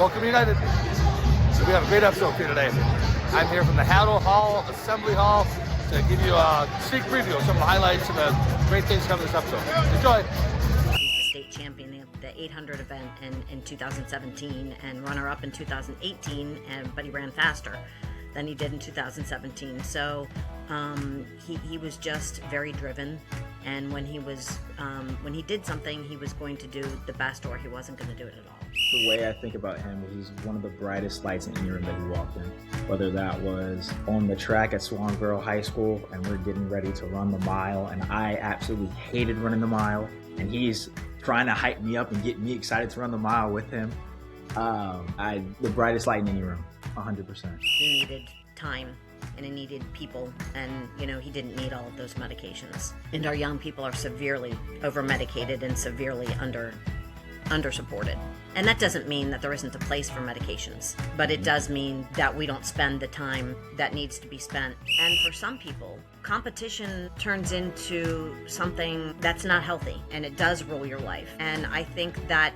Welcome United. So we have a great episode for you today. I'm here from the Haddle Hall Assembly Hall to give you a sneak preview of some of the highlights and the great things coming this episode. Enjoy. He's the state champion of the 800 event in 2017 and runner-up in 2018, but he ran faster than he did in 2017. So he was just very driven, and when he did something, he was going to do the best, or he wasn't going to do it at all. The way I think about him is he's one of the brightest lights in any room that he walked in. Whether that was on the track at Swanboro High School and we're getting ready to run the mile, and I absolutely hated running the mile, and he's trying to hype me up and get me excited to run the mile with him. The brightest light in any room, 100%. He needed time, and he needed people, and he didn't need all of those medications. And our young people are severely over-medicated and severely under-supported. And that doesn't mean that there isn't a place for medications, but it does mean that we don't spend the time that needs to be spent. And for some people, competition turns into something that's not healthy, and it does rule your life. And I think that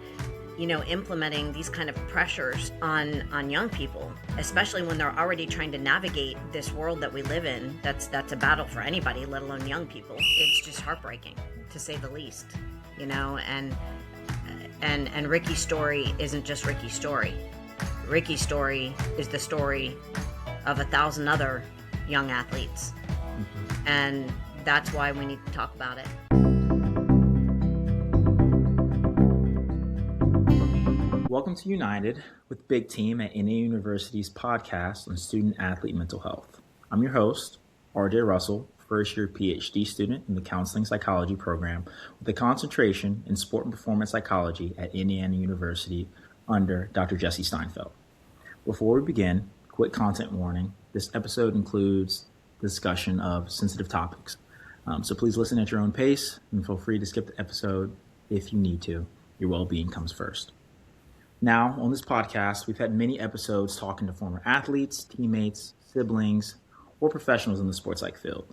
implementing these kind of pressures on young people, especially when they're already trying to navigate this world that we live in, that's a battle for anybody, let alone young people. It's just heartbreaking, to say the least, and Ricky's story isn't just Ricky's story. Ricky's story is the story of 1,000 other young athletes, and that's why we need to talk about it. Welcome to United with Big Team at NA University's podcast on student athlete mental health. I'm your host, RJ Russell, first-year PhD student in the Counseling Psychology program with a concentration in Sport and Performance Psychology at Indiana University under Dr. Jesse Steinfeld. Before we begin, quick content warning. This episode includes discussion of sensitive topics. So please listen at your own pace and feel free to skip the episode if you need to. Your well-being comes first. Now, on this podcast, we've had many episodes talking to former athletes, teammates, siblings, or professionals in the sports psych field.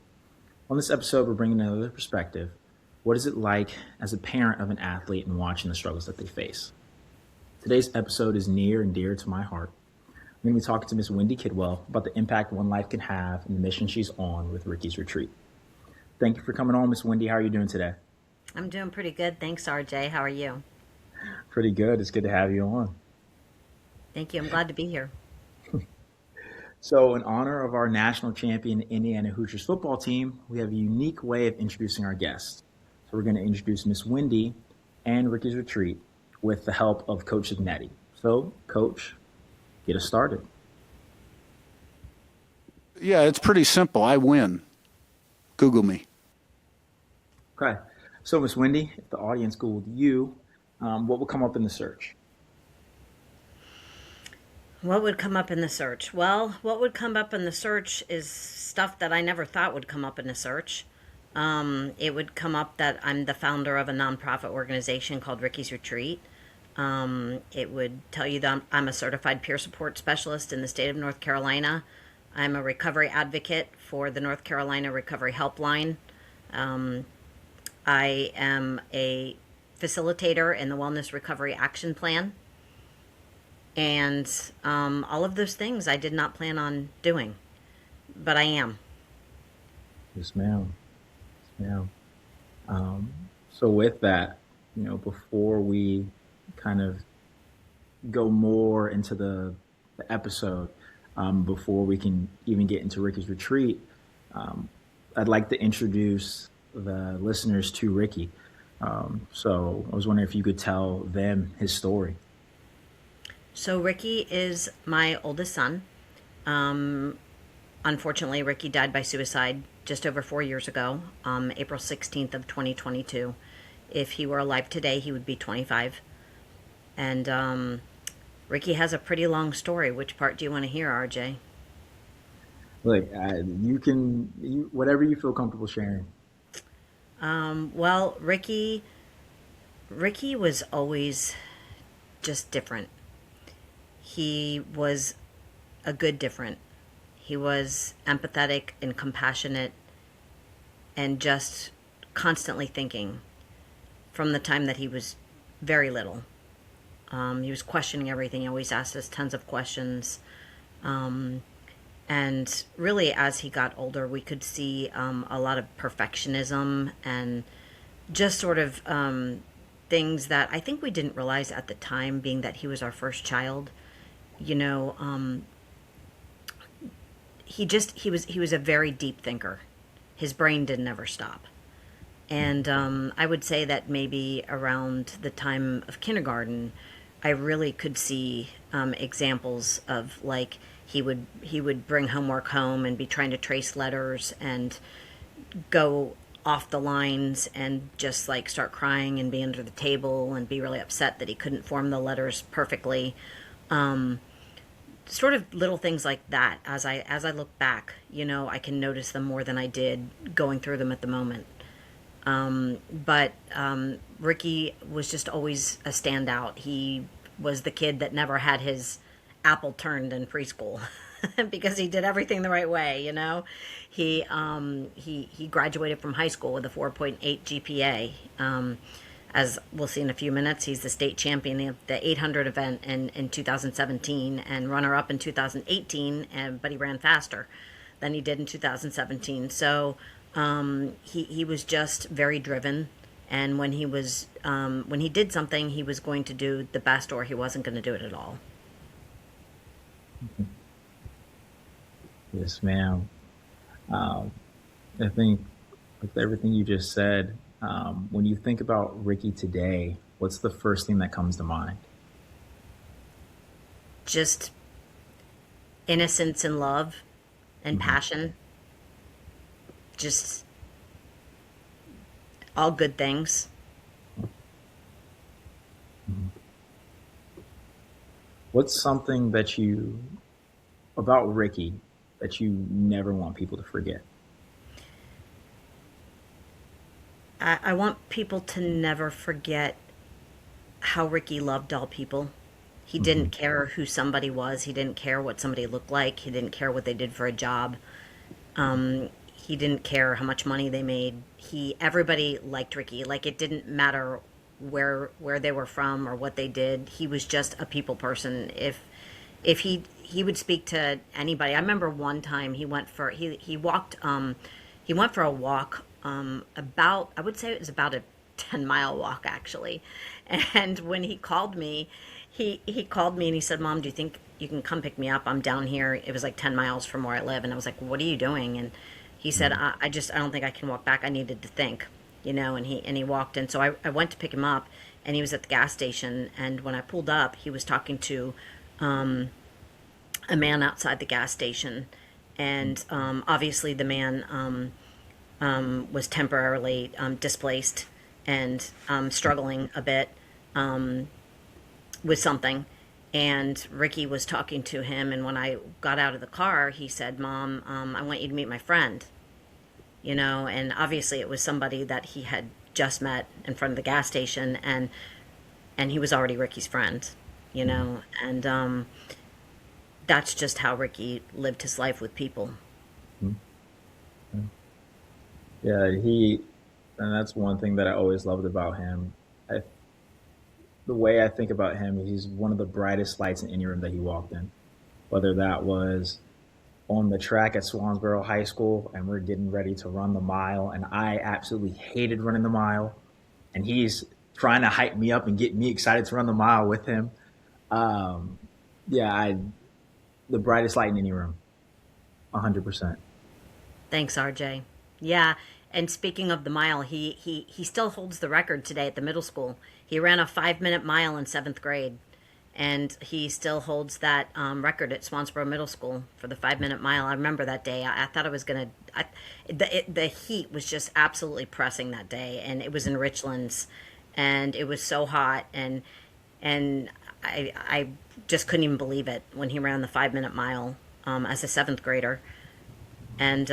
On this episode, we're bringing another perspective. What is it like as a parent of an athlete and watching the struggles that they face? Today's episode is near and dear to my heart. I'm going to be talking to Miss Wendie Kidwell about the impact one life can have and the mission she's on with Ricky's Retreat. Thank you for coming on, Miss Wendie. How are you doing today? I'm doing pretty good. Thanks, RJ. How are you? Pretty good. It's good to have you on. Thank you. I'm glad to be here. So in honor of our national champion Indiana Hoosiers football team, we have a unique way of introducing our guests. So we're going to introduce Miss Wendie and Ricky's Retreat with the help of Coach Signetti. So, Coach, get us started. Yeah, it's pretty simple. I win. Google me. Okay. So, Miss Wendie, if the audience Googled you, what would come up in the search? What would come up in the search? Well, what would come up in the search is stuff that I never thought would come up in a search. It would come up that I'm the founder of a nonprofit organization called Ricky's Retreat. It would tell you that I'm a certified peer support specialist in the state of North Carolina. I'm a recovery advocate for the North Carolina Recovery Helpline. I am a facilitator in the Wellness Recovery Action Plan. And all of those things I did not plan on doing, but I am. Yes, ma'am. Yes, ma'am. So with that, before we kind of go more into the episode, before we can even get into Ricky's Retreat, I'd like to introduce the listeners to Ricky. So I was wondering if you could tell them his story. So Ricky is my oldest son. Unfortunately, Ricky died by suicide just over 4 years ago, April 16th of 2022. If he were alive today, he would be 25. And Ricky has a pretty long story. Which part do you want to hear, RJ? Look, whatever you feel comfortable sharing. Well, Ricky was always just different. He was a good different. He was empathetic and compassionate and just constantly thinking from the time that he was very little. He was questioning everything. He always asked us tons of questions. And really, as he got older, we could see a lot of perfectionism and just sort of things that I think we didn't realize at the time, being that he was our first child. You know, he was a very deep thinker. His brain didn't ever stop. And I would say that maybe around the time of kindergarten, I really could see examples of, like, he would bring homework home and be trying to trace letters and go off the lines and just like start crying and be under the table and be really upset that he couldn't form the letters perfectly. Sort of little things like that. As I look back, I can notice them more than I did going through them at the moment. But Ricky was just always a standout. He was the kid that never had his apple turned in preschool because he did everything the right way. He graduated from high school with a 4.8 GPA. As we'll see in a few minutes, he's the state champion of the 800 event in 2017 and runner-up in 2018, but he ran faster than he did in 2017. So he was just very driven, and when he did something, he was going to do the best, or he wasn't going to do it at all. Yes, ma'am. I think with everything you just said, when you think about Ricky today, what's the first thing that comes to mind? Just innocence and love and passion. Just all good things. What's something about Ricky that you never want people to forget? I want people to never forget how Ricky loved all people. He didn't care who somebody was. He didn't care what somebody looked like. He didn't care what they did for a job. He didn't care how much money they made. Everybody liked Ricky. Like, it didn't matter where they were from or what they did. He was just a people person. If he would speak to anybody. I remember one time he went for he went for a walk, I would say it was about a 10-mile walk, actually. And when he called me, he called me and he said, "Mom, do you think you can come pick me up? I'm down here." It was like 10 miles from where I live. And I was like, "What are you doing?" And he said, I don't think I can walk back. I needed to think, and he walked. And so I went to pick him up, and he was at the gas station. And when I pulled up, he was talking to a man outside the gas station. And obviously the man was temporarily displaced and struggling a bit with something. And Ricky was talking to him, and when I got out of the car, he said, "Mom, I want you to meet my friend." And obviously it was somebody that he had just met in front of the gas station, and he was already Ricky's friend, and that's just how Ricky lived his life with people. Yeah, and that's one thing that I always loved about him. The way I think about him, he's one of the brightest lights in any room that he walked in. Whether that was on the track at Swansboro High School and we're getting ready to run the mile, and I absolutely hated running the mile, and he's trying to hype me up and get me excited to run the mile with him. The brightest light in any room, 100%. Thanks, RJ. Yeah, and speaking of the mile, he still holds the record today at the middle school. He ran a 5-minute mile in 7th grade, and he still holds that record at Swansboro Middle School for the 5-minute mile. I remember that day. I thought I was gonna. The heat was just absolutely pressing that day, and it was in Richlands, and it was so hot, and I just couldn't even believe it when he ran the 5-minute mile as a 7th grader, and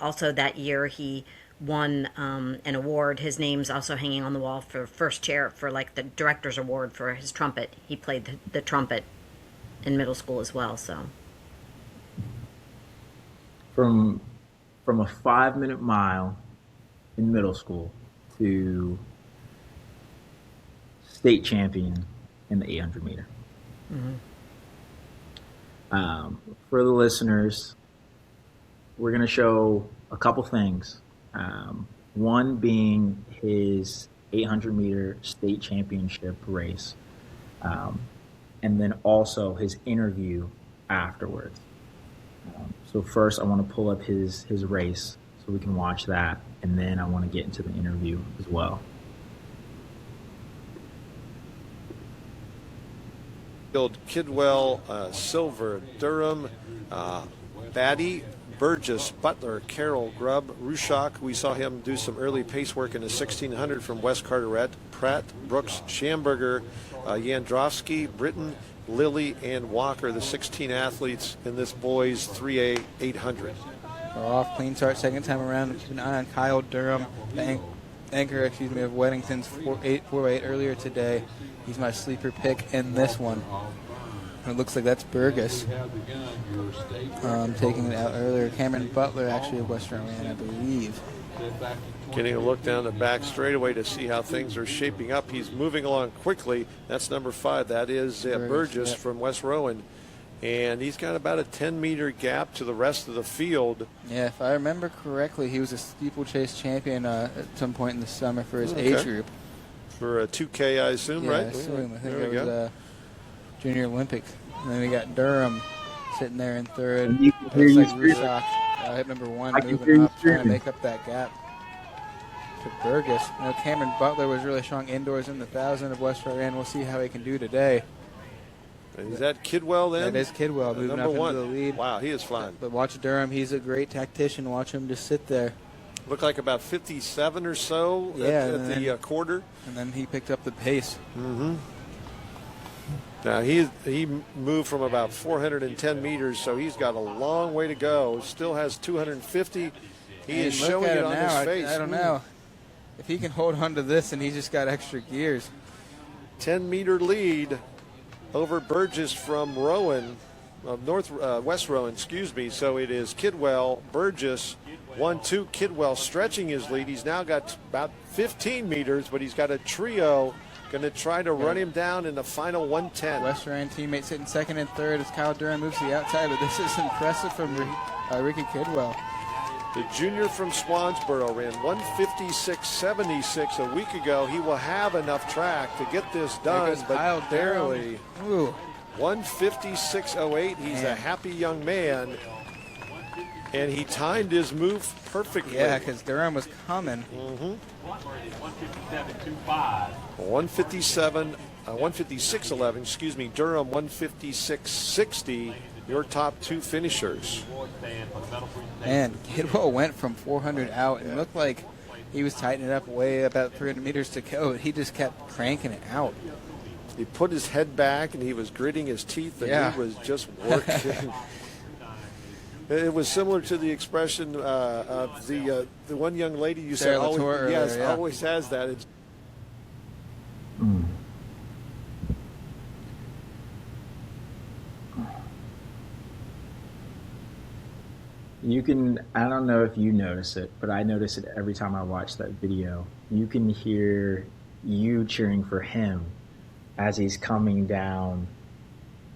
also that year he won an award. His name's also hanging on the wall for first chair for like the director's award for his trumpet. He played the trumpet in middle school as well. So From a 5-minute mile in middle school to state champion in the 800 meter. For the listeners, we're going to show a couple things. One being his 800 meter state championship race, and then also his interview afterwards. So first, I want to pull up his race so we can watch that, and then I want to get into the interview as well. Kidwell, Silver, Durham, Batty, Burgess, Butler, Carroll, Grubb, Rushak. We saw him do some early pace work in the 1600 from West Carteret. Pratt, Brooks, Schamberger, Yandrowski, Britton, Lilly, and Walker, the 16 athletes in this boys 3A 800. We're off clean start second time around. Keep an eye on Kyle Durham, the anchor of Weddington's 4.8 earlier today. He's my sleeper pick in this one. It looks like that's Burgess taking it out earlier. Cameron Butler, actually of West Rowan, I believe. Getting a look down the back straightaway to see how things are shaping up. He's moving along quickly. That's number 5. That is Burgess from West Rowan. And he's got about a 10-meter gap to the rest of the field. Yeah, if I remember correctly, he was a steeplechase champion at some point in the summer for his age group. For a 2K, I assume, yeah, right? I assume. I think it was Junior Olympic. And then we got Durham sitting there in third. You can hear Looks you like Rusak, hit number 1, I can hear moving you up, trying to screaming. make up that gap to Burgess. Now, Cameron Butler was really strong indoors in the 1,000 of West Rowan. We'll see how he can do today. Is that Kidwell then? That is Kidwell moving number up 1. into the lead. Wow, he is flying. But watch Durham. He's a great tactician. Watch him just sit there. Looked like about 57 or so Yeah, at the quarter. And then he picked up the pace. Now, he moved from about 410 meters, so he's got a long way to go. Still has 250. He is look showing at it him on now. his face. I don't know. If he can hold on to this and he's just got extra gears. 10-meter lead over Burgess from Rowan, West Rowan, excuse me. So it is Kidwell, Burgess, 1-2. Kidwell stretching his lead. He's now got about 15 meters, but he's got a trio going to try to run him down in the final 110. West Rowan teammate sitting second and third as Kyle Durham moves to the outside, but this is impressive from Ricky Kidwell. The junior from Swansboro ran 156.76 a week ago. He will have enough track to get this done, but Kyle barely. Ooh. 156.08. He's a happy young man, and he timed his move perfectly. Yeah, because Durham was coming. 156.11, excuse me. Durham 156.60. Your top 2 finishers. And Kidwell went from 400 out and looked like he was tightening it up way about 300 meters to go. He just kept cranking it out. He put his head back and he was gritting his teeth and he was just working. It was similar to the expression of the one young lady you said always, always has that. It's You can, I don't know if you notice it, but I notice it every time I watch that video. You can hear you cheering for him as he's coming down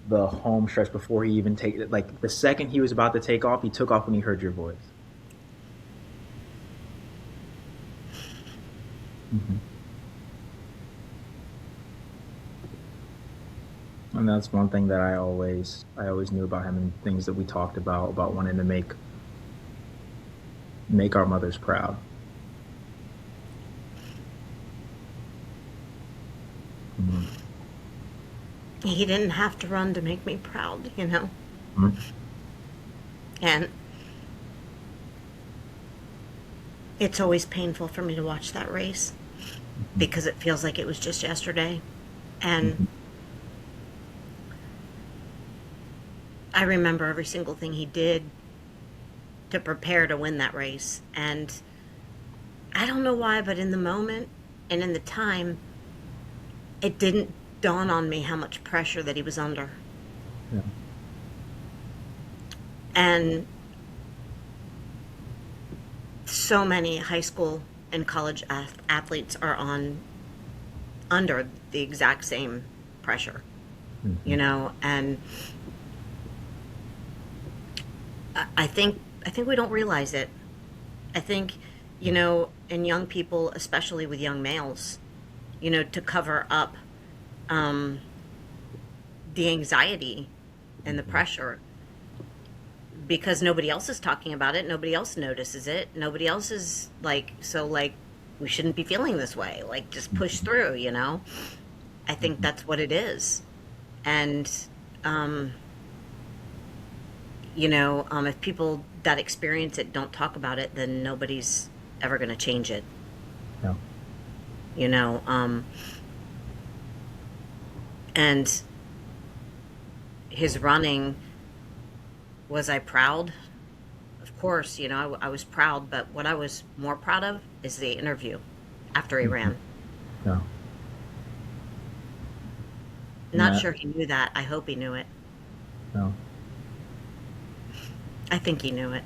the home stretch before he even take it. Like the second he was about to take off, he took off when he heard your voice. And that's one thing that I always knew about him, and things that we talked about wanting to make our mothers proud. He didn't have to run to make me proud, you know? And it's always painful for me to watch that race because it feels like it was just yesterday. And I remember every single thing he did to prepare to win that race. And I don't know why, but in the moment and in the time, it didn't dawn on me how much pressure that he was under. Yeah. And so many high school and college athletes are on under the exact same pressure, you know, and I think we don't realize it. I think, you know, in young people, especially with young males, you know, to cover up the anxiety and the pressure, because nobody else is talking about it, nobody else notices it, nobody else is like, so like, we shouldn't be feeling this way, like just push through, you know. I think that's what it is. And you know, if people that experience it don't talk about it, then nobody's ever going to change it. Yeah. You know, and his running, was I proud? Of course, you know, I was proud, but what I was more proud of is the interview after he ran. Yeah. Not sure he knew that. I hope he knew it. No. I think he knew it.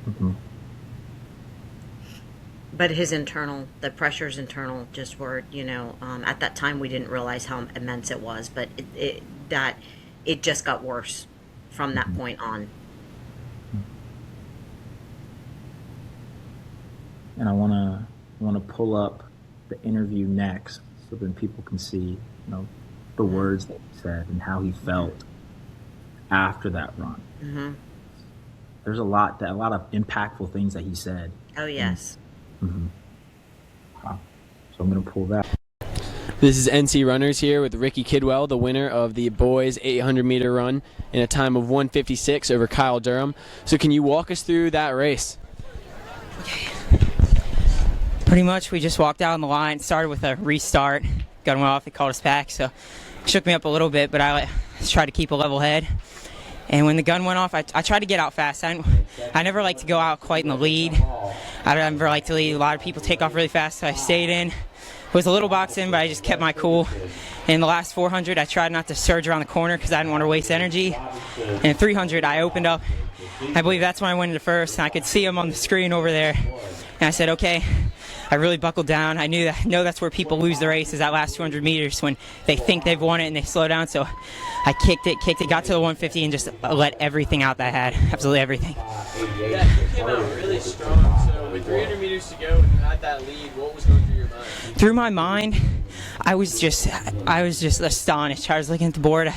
Mm-hmm. But the pressures internal just were, you know, at that time we didn't realize how immense it was, but it just got worse from that point on. And I want to pull up the interview next so then people can see, you know, the words that he said and how he felt after that run. Mm-hmm. There's a lot of impactful things that he said. Oh, yes. Mm-hmm. So I'm going to pull that. This is NC Runners here with Wendie Kidwell, the winner of the boys 800-meter run in a time of 1:56 over Kyle Durham. So can you walk us through that race? Pretty much we just walked out on the line, started with a restart, gun went off, they called us back, so it shook me up a little bit, but I tried to keep a level head. And when the gun went off, I tried to get out fast. I never like to go out quite in the lead. I never like to lead. A lot of people take off really fast, so I stayed in. It was a little box in, but I just kept my cool. In the last 400, I tried not to surge around the corner because I didn't want to waste energy. And in 300, I opened up. I believe that's when I went into first, and I could see him on the screen over there. And I said, okay. I really buckled down. I know that's where people lose the race, is that last 200 meters when they think they've won it and they slow down. So I kicked it, got to the 150 and just let everything out that I had, absolutely everything. Yeah, you came out really strong. So with 300 meters to go and you had that lead, what was going through your mind? Through my mind, I was just astonished. I was looking at the board.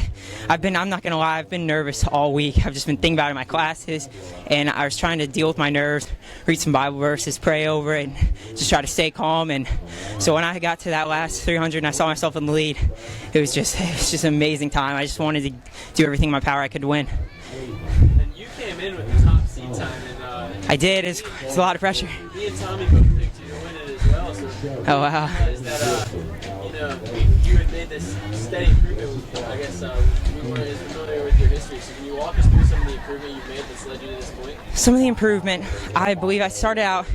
I'm not gonna lie, I've been nervous all week. I've just been thinking about it in my classes, and I was trying to deal with my nerves, read some Bible verses, pray over it, and just try to stay calm. And so when I got to that last 300 and I saw myself in the lead, it was just an amazing time. I just wanted to do everything in my power I could win. And you came in with the top seed time, and I did. It's a lot of pressure. Me and Tommy both picked you to win it as well. So oh wow. Is that you know, you had made this steady improvement. I guess we weren't as familiar with your history. So can you walk us through some of the improvement you've made that's led you to this point? Some of the improvement, I believe I started out.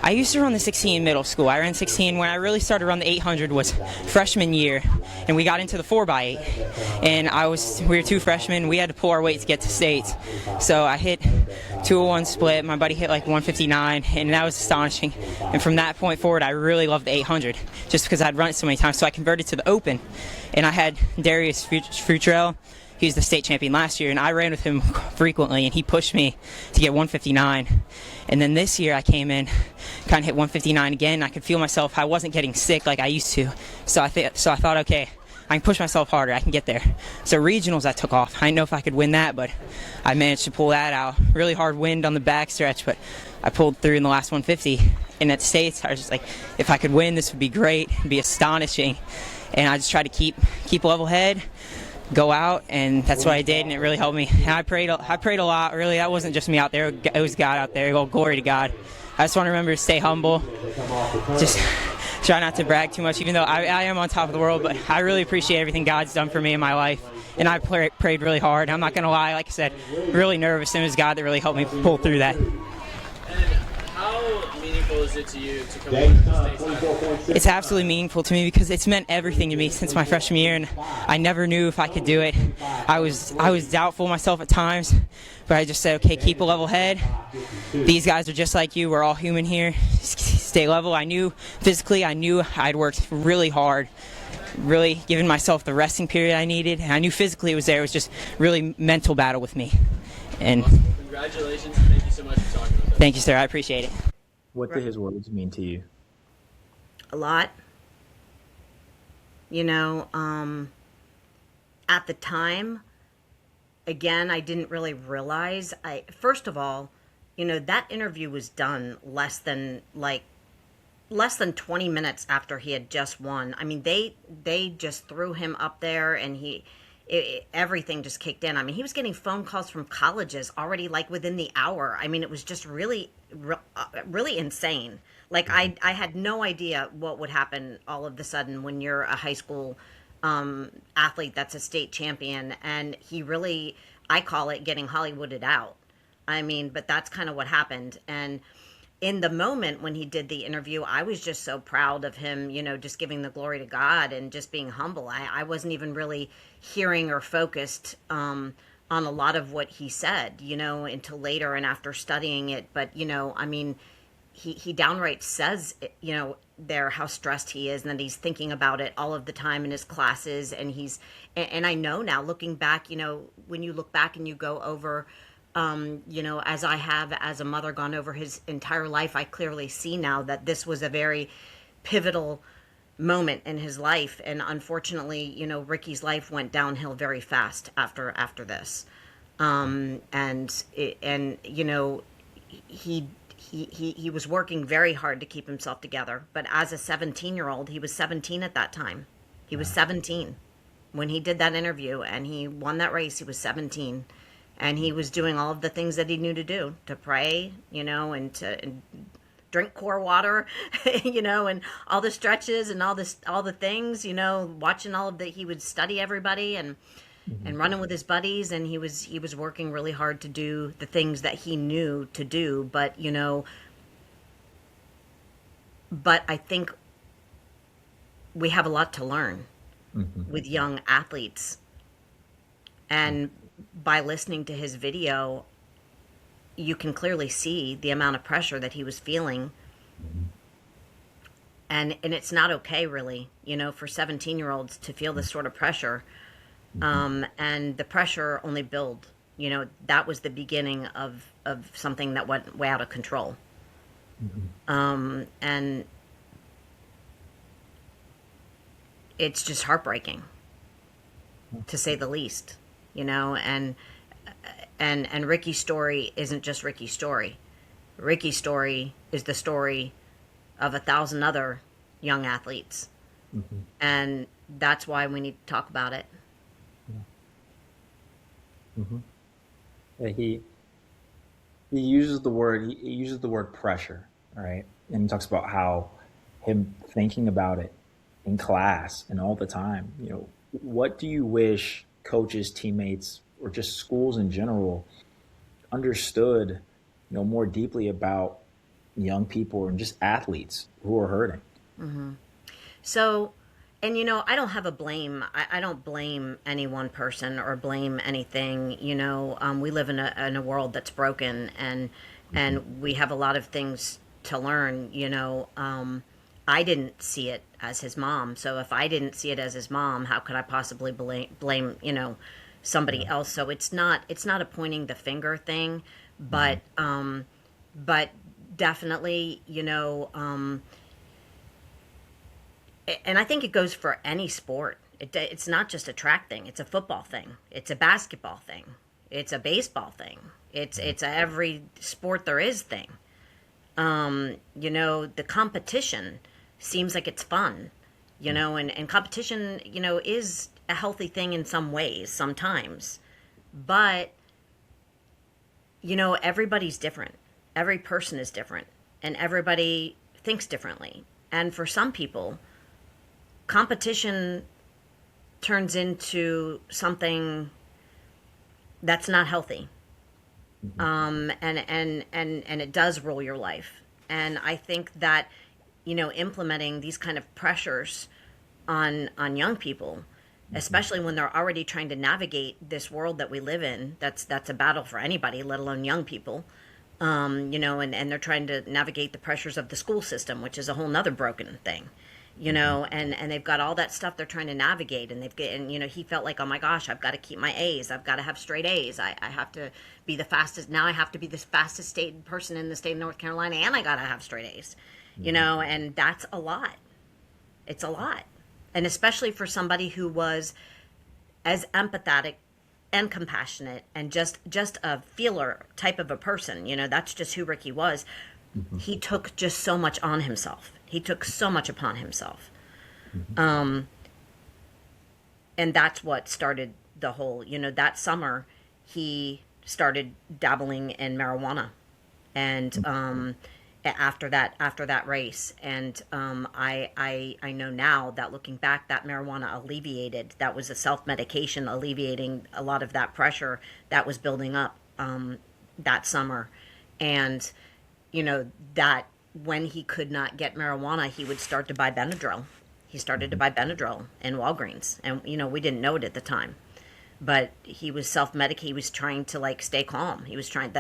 I used to run the 16 in middle school. I ran 16. When I really started to run the 800 was freshman year, and we got into the 4x8. And we were two freshmen. We had to pull our weight to get to states. So I hit 201 split. My buddy hit like 159, and that was astonishing. And from that point forward, I really loved the 800, just because I'd run it so many times. So I converted to the open, and I had Darius Futrell. He was the state champion last year, and I ran with him frequently, and he pushed me to get 159. And then this year I came in, kind of hit 159 again. I could feel myself. I wasn't getting sick like I used to. So I thought, okay, I can push myself harder. I can get there. So regionals I took off. I didn't know if I could win that, but I managed to pull that out. Really hard wind on the backstretch, but I pulled through in the last 150. And at states, I was just like, if I could win, this would be great. It'd be astonishing. And I just tried to keep a level head, go out, and that's what I did, and it really helped me. And I prayed a lot. Really, that wasn't just me out there; it was God out there. Oh, glory to God. I just want to remember to stay humble. Just try not to brag too much, even though I am on top of the world. But I really appreciate everything God's done for me in my life, and I prayed really hard. I'm not gonna lie, like I said, really nervous, and it was God that really helped me pull through that. How meaningful is it to you to come over to the States? It's absolutely meaningful to me because it's meant everything to me since my freshman year, and I never knew if I could do it. I was doubtful myself at times, but I just said, okay, keep a level head. These guys are just like you. We're all human here. Stay level. I knew physically, I'd worked really hard really giving myself the resting period I needed. And I knew physically it was there. It was just really mental battle with me. And Awesome. Congratulations. Thank you so much for talking with us. thank you, sir. I appreciate it. What did his words mean to you? A lot. At the time, again, I didn't really realize. First of all, that interview was done less than 20 minutes after he had just won. I mean, they just threw him up there, and everything just kicked in. I mean, he was getting phone calls from colleges already like within the hour. I mean, it was just really insane. Like I had no idea what would happen all of a sudden when you're a high school athlete that's a state champion, and I call it getting Hollywooded out. I mean, but that's kind of what happened. And in the moment when he did the interview, I was just so proud of him, just giving the glory to God and just being humble. I wasn't even really hearing or focused on a lot of what he said, until later and after studying it. But, I mean, he downright says, there how stressed he is, and that he's thinking about it all of the time in his classes. And I know now, looking back, when you look back and you go over, as I have as a mother gone over his entire life, I clearly see now that this was a very pivotal moment in his life. And unfortunately, Ricky's life went downhill very fast after this. He was working very hard to keep himself together. But as a 17-year-old, he was 17 at that time. He was 17 when he did that interview, and he won that race. He was 17. And he was doing all of the things that he knew to do, to pray, and drink core water, and all the stretches and all the things, watching all of he would study everybody and running with his buddies. And he was working really hard to do the things that he knew to do. But I think we have a lot to learn with young athletes. And by listening to his video, you can clearly see the amount of pressure that he was feeling. And it's not okay, really, for 17-year-olds to feel this sort of pressure. And the pressure only build, that was the beginning of something that went way out of control. And it's just heartbreaking, to say the least. And Ricky's story isn't just Ricky's story. Ricky's story is the story of 1,000 other young athletes. And that's why we need to talk about it. Yeah, he uses the word pressure, right? And he talks about how him thinking about it in class and all the time. What do you wish coaches, teammates, or just schools in general understood, more deeply about young people and just athletes who are hurting? So, and I don't have a blame. I don't blame any one person or blame anything. We live in a world that's broken, and we have a lot of things to learn. I didn't see it as his mom. So if I didn't see it as his mom, how could I possibly blame somebody else? So it's not a pointing the finger thing, but definitely, and I think it goes for any sport. It's not just a track thing. It's a football thing. It's a basketball thing. It's a baseball thing. It's a every sport there is thing. The competition seems like it's fun, and competition, is a healthy thing in some ways sometimes. But, everybody's different. Every person is different, and everybody thinks differently. And for some people, competition turns into something that's not healthy. And it does rule your life. And I think that, implementing these kind of pressures on young people, especially when they're already trying to navigate this world that we live in, that's a battle for anybody, let alone young people, and they're trying to navigate the pressures of the school system, which is a whole nother broken thing. you know, and they've got all that stuff they're trying to navigate, and he felt like, oh my gosh, I've got to keep my A's, I've got to have straight A's, I have to be the fastest, now I have to be the fastest state person in the state of North Carolina, and I got to have straight A's, you know, and that's a lot. It's a lot. And especially for somebody who was as empathetic and compassionate and just a feeler type of a person, you know, that's just who Ricky was. He took just so much on himself. He took so much upon himself. And that's what started the whole, you know, that summer he started dabbling in marijuana. And after that race, and I know now that looking back, that marijuana alleviated, that was a self-medication alleviating a lot of that pressure that was building up that summer. And you know, that when he could not get marijuana, he would start to buy Benadryl. He started to buy Benadryl in Walgreens, and you know, we didn't know it at the time, but he was self-medicating. He was trying to like stay calm. He was trying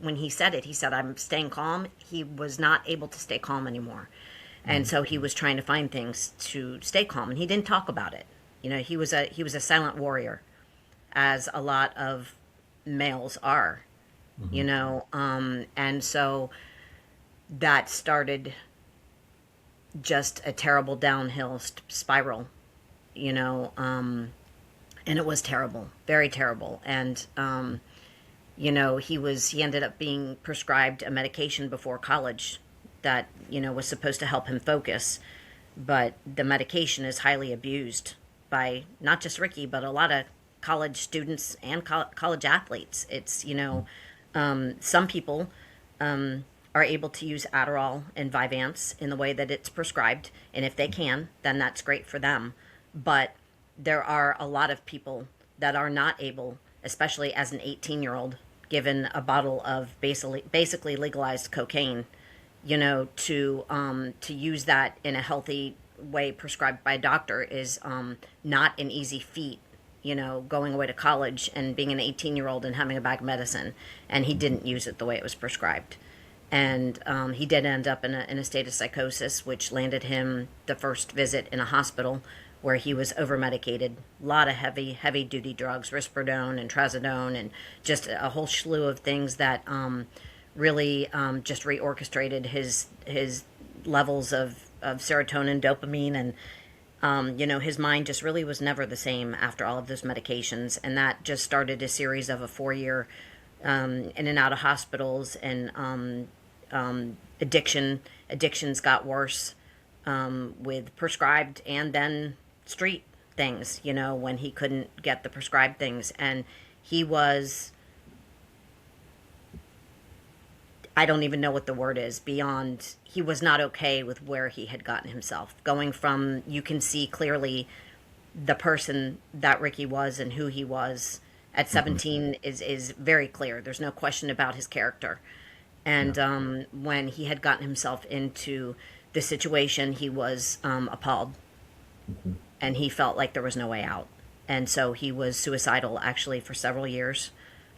when he said it, he said, I'm staying calm. He was not able to stay calm anymore. And so he was trying to find things to stay calm, and he didn't talk about it. You know, he was a silent warrior, as a lot of males are, you know, and so that started just a terrible downhill spiral, you know, and it was terrible, very terrible. And, you know, he ended up being prescribed a medication before college that, you know, was supposed to help him focus. But the medication is highly abused by not just Ricky, but a lot of college students and college athletes. It's, you know, some people are able to use Adderall and Vyvanse in the way that it's prescribed. And if they can, then that's great for them. But there are a lot of people that are not able, especially as an 18-year-old, given a bottle of basically legalized cocaine, you know, to use that in a healthy way prescribed by a doctor is not an easy feat. You know, going away to college and being an 18-year-old and having a bag of medicine, and he didn't use it the way it was prescribed. And he did end up in a state of psychosis, which landed him the first visit in a hospital where he was over-medicated. A lot of heavy duty drugs, risperidone and trazodone, and just a whole slew of things that really just reorchestrated his levels of serotonin, dopamine, and you know, his mind just really was never the same after all of those medications. And that just started a series of a 4-year in and out of hospitals, and addictions got worse with prescribed and then street things, you know, when he couldn't get the prescribed things. And he was, I don't even know what the word is, beyond, he was not okay with where he had gotten himself. Going from, you can see clearly the person that Ricky was and who he was at 17 is very clear. There's no question about his character. And when he had gotten himself into the situation, he was appalled. And he felt like there was no way out. And so he was suicidal, actually, for several years.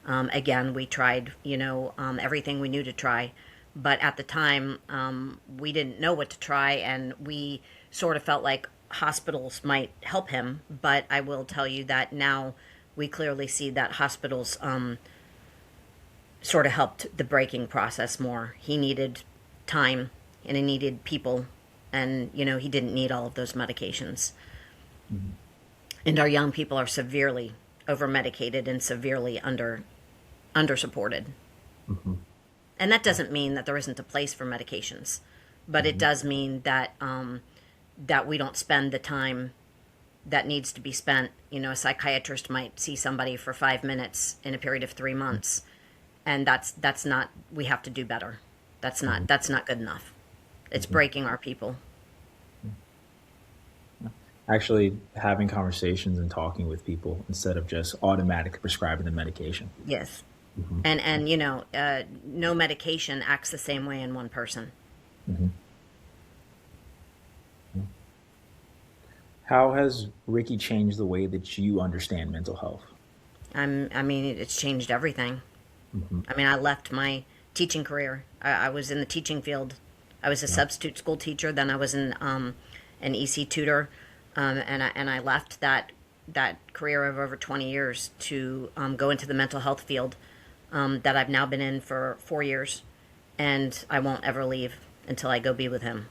Again, we tried, you know, everything we knew to try. But at the time, we didn't know what to try, and we sort of felt like hospitals might help him. But I will tell you that now we clearly see that hospitals sort of helped the breaking process more. He needed time, and he needed people, and, you know, he didn't need all of those medications. And our young people are severely over-medicated and severely under-supported. And that doesn't mean that there isn't a place for medications, but it does mean that that we don't spend the time that needs to be spent. You know, a psychiatrist might see somebody for 5 minutes in a period of 3 months, and that's not. We have to do better. That's not good enough. It's breaking our people. Actually having conversations and talking with people instead of just automatically prescribing the medication. Yes. And you know, no medication acts the same way in one person. How has Ricky changed the way that you understand mental health? I mean, it's changed everything. I mean, I left my teaching career. I was in the teaching field. I was a substitute school teacher. Then I was in an EC tutor, and I left that career of over 20 years to go into the mental health field that I've now been in for 4 years, and I won't ever leave until I go be with him.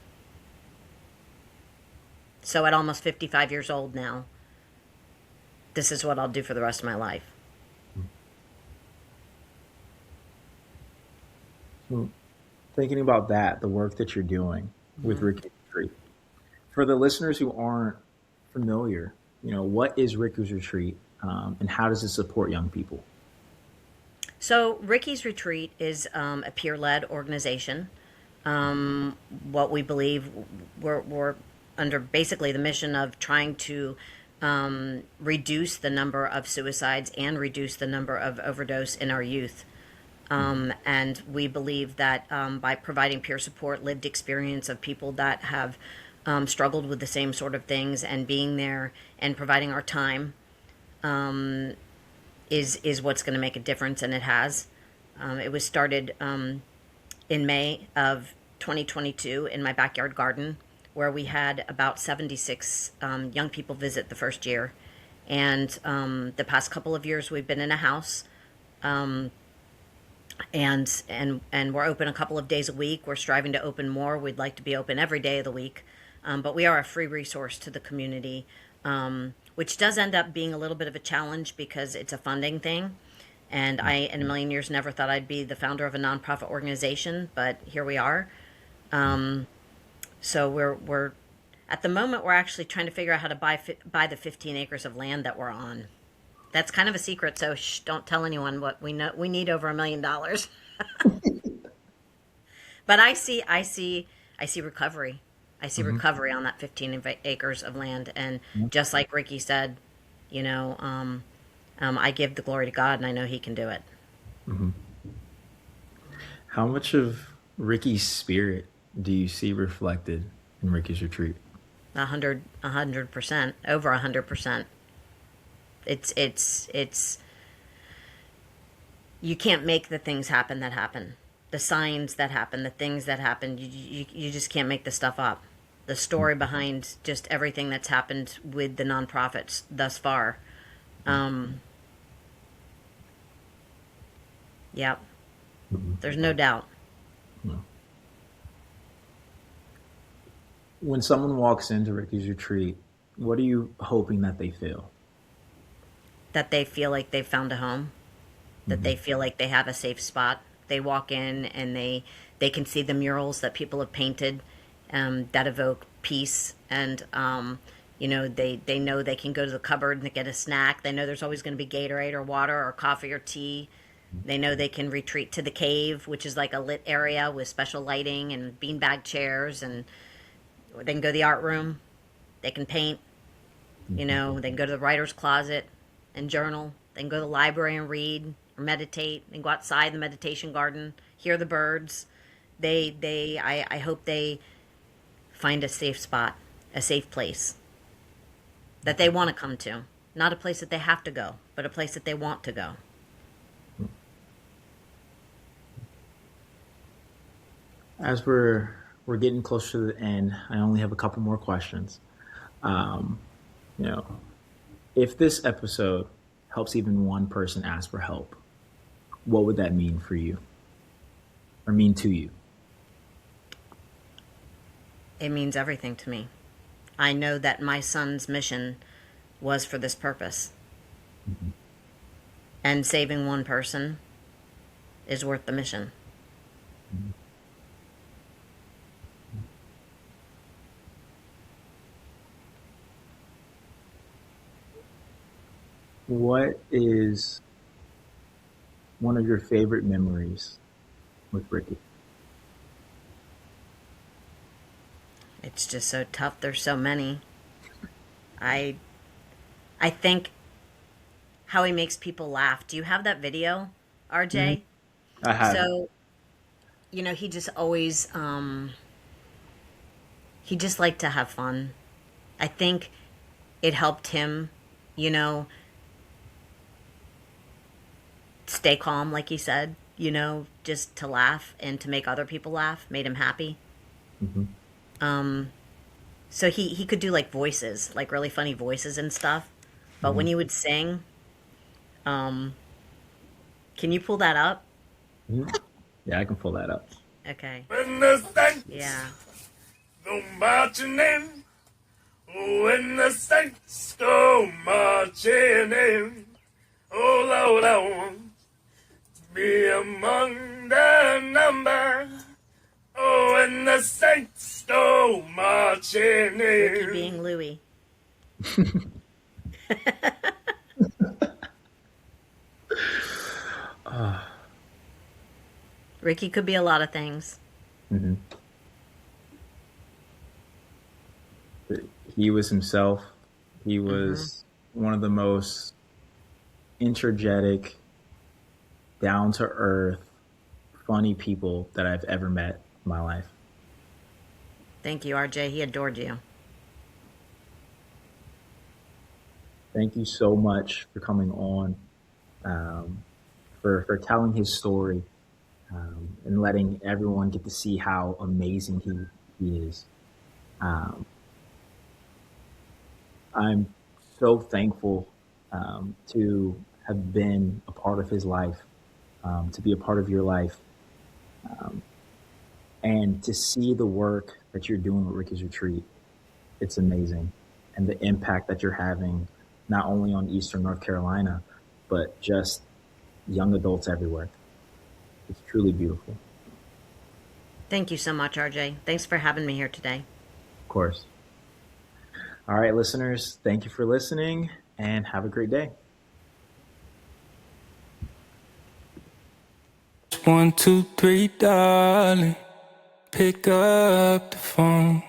So at almost 55 years old now, this is what I'll do for the rest of my life. So thinking about that, the work that you're doing with Ricky's Retreat, for the listeners who aren't familiar, what is Ricky's Retreat, and how does it support young people? So Ricky's Retreat is a peer-led organization. What we believe, we're under basically the mission of trying to reduce the number of suicides and reduce the number of overdose in our youth. And we believe that by providing peer support, lived experience of people that have struggled with the same sort of things, and being there and providing our time is what's going to make a difference, and it has. It was started in May of 2022 in my backyard garden, where we had about 76 young people visit the first year. And the past couple of years we've been in a house, and we're open a couple of days a week. We're striving to open more. We'd like to be open every day of the week. But we are a free resource to the community, which does end up being a little bit of a challenge because it's a funding thing. And I, in a million years, never thought I'd be the founder of a nonprofit organization, but here we are. So we're at the moment, we're actually trying to figure out how to buy the 15 acres of land that we're on. That's kind of a secret, so don't tell anyone what we know. We need over $1 million. But I see recovery. I see recovery on that 15 acres of land, and just like Ricky said, I give the glory to God, and I know He can do it. How much of Ricky's spirit do you see reflected in Ricky's Retreat? 100%, over 100%. It's you can't make the things happen that happen, the signs that happen, the things that happen. You just can't make the stuff up. The story behind just everything that's happened with the nonprofits thus far. Yeah, there's no doubt. When someone walks into Ricky's Retreat, what are you hoping that they feel? That they feel like they've found a home, that they feel like they have a safe spot. They walk in and they can see the murals that people have painted that evoke peace, and they know they can go to the cupboard and get a snack. They know there's always going to be Gatorade or water or coffee or tea. They know they can retreat to the cave, which is like a lit area with special lighting and beanbag chairs, and they can go to the art room. They can paint. They can go to the writer's closet and journal. They can go to the library and read or meditate. They can go outside the meditation garden, hear the birds. I hope they find a safe spot, a safe place that they want to come to. Not a place that they have to go, but a place that they want to go. As we're getting close to the end, I only have a couple more questions. If this episode helps even one person ask for help, what would that mean for you, or mean to you? It means everything to me. I know that my son's mission was for this purpose. And saving one person is worth the mission. What is one of your favorite memories with Ricky? It's just so tough. There's so many. I think how he makes people laugh. Do you have that video, RJ? I have. So, he just always, he just liked to have fun. I think it helped him, stay calm, like he said, just to laugh and to make other people laugh, made him happy. So he could do like voices, like really funny voices and stuff. But when you would sing, can you pull that up? Yeah, I can pull that up. Okay. When the saints Yeah. go marching in, when the saints go marching in, oh Lord, I want to be among the number. Oh, when the saints go marching in. Ricky being Louie. Ricky could be a lot of things. Mm-hmm. He was himself. He was one of the most energetic, down to earth, funny people that I've ever met in my life. Thank you, RJ. He adored you. Thank you so much for coming on, for telling his story, and letting everyone get to see how amazing he is. I'm so thankful to have been a part of his life, to be a part of your life, and to see the work that you're doing with Ricky's Retreat. It's amazing. And the impact that you're having, not only on Eastern North Carolina, but just young adults everywhere. It's truly beautiful. Thank you so much, RJ. Thanks for having me here today. Of course. All right, listeners, thank you for listening and have a great day. 1, 2, 3, darling, pick up the phone.